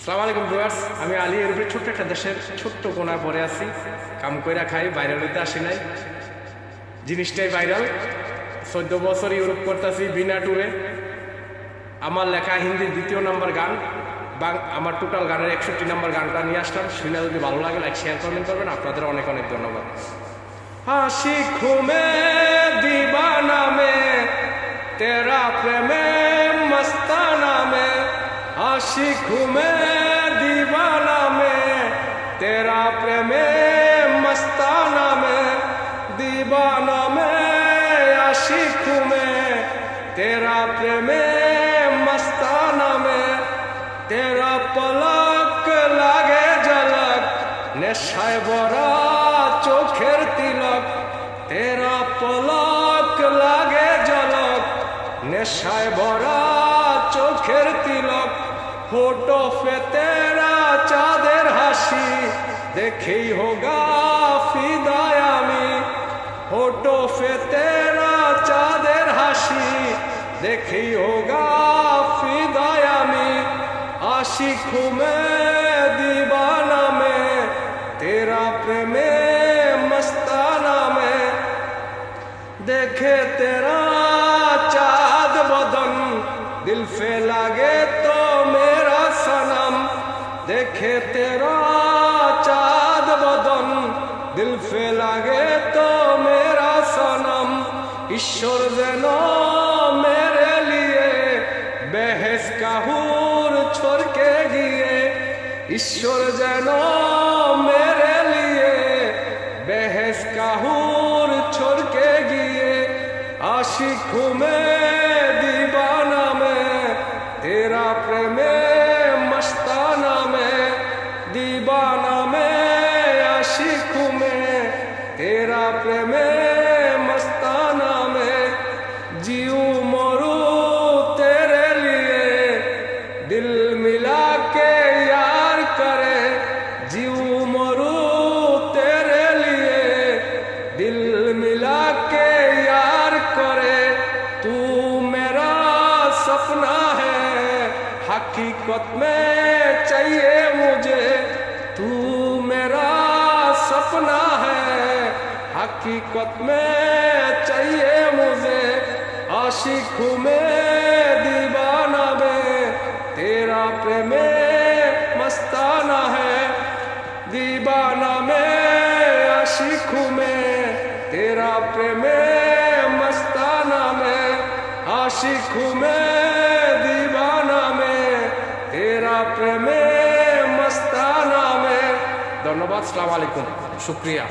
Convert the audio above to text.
আসসালামু আলাইকুম ভিউয়ার্স, আমি আলী এরপরে ছোট্ট একটা দেশের ছোট্ট কোনায় পড়ে আছি। কাম কইরা খাই, ভাইরাল হইতে আসি নাই। জিনিসটাই ভাইরাল। 14 বছর ইউরোপ করতেছি বিনা ট্যুরে। আমার লেখা হিন্দির 2য় নম্বর গান, আমার টোটাল গানের 61 নম্বর গানটা নিয়ে আসলাম। শুনে যদি ভালো লাগে লাইক শেয়ার কমেন্ট করবেন। আপনাদের অনেক অনেক ধন্যবাদ। হাসি ঘুমে দিবানা মে তেরা প্রেমে মস্তানা মে, হাসি ঘুমে दीवाना में तेरा प्रेमे मस्ताना में, दीवाना में आशिक में तेरा प्रेमे मस्ताना में, तेरा पलक लागे झलक नेशाय भरा चोखेर तिलक, तेरा पलक लागे झलक नेशाय भरा चोखेर तिलक, होठों पे तेरा चाँदेर हाशी देखी होगा फिदायामी, होठों पे तेरा चाँदेर हाशी देखी होगा फिदायामी, आशिकों में दीवाना में तेरा प्रेमे मस्ताना में, देखे तेरा चाँद बदन दिल पे लागे तो मेरा सनम, देखे तेरा चाँद बदन दिल पे लागे तो मेरा सनम, ईश्वर जेनो मेरे लिए बेहस का हूर छोड़ के गिए, ईश्वर जेनो मेरे लिए बेहस का हूर छोड़ के गिए, आशिकों में दीवाना में तेरा प्रेमे मस्ताना में, दीवाना में आशिकों में तेरा प्रेमे मस्ताना में, जीऊ मरू तेरे लिए दिल मिला के यार करे, जीऊ मरू तेरे लिए दिल मिला के यार करे, तू मेरा सपना है हकीकत में चाहिए मुझे, तू मेरा सपना है हकीकत में चाहिए मुझे, आशिकों में दीवाना में तेरा प्रेमे मस्ताना है, दीवाना में आशिकों में तेरा प्रेमे मस्ताना में, आशिकों में दीवाना में तेरा प्रेमे मस्ताना में। धन्यवाद। अस्सलामु आलैकुम, शुक्रिया।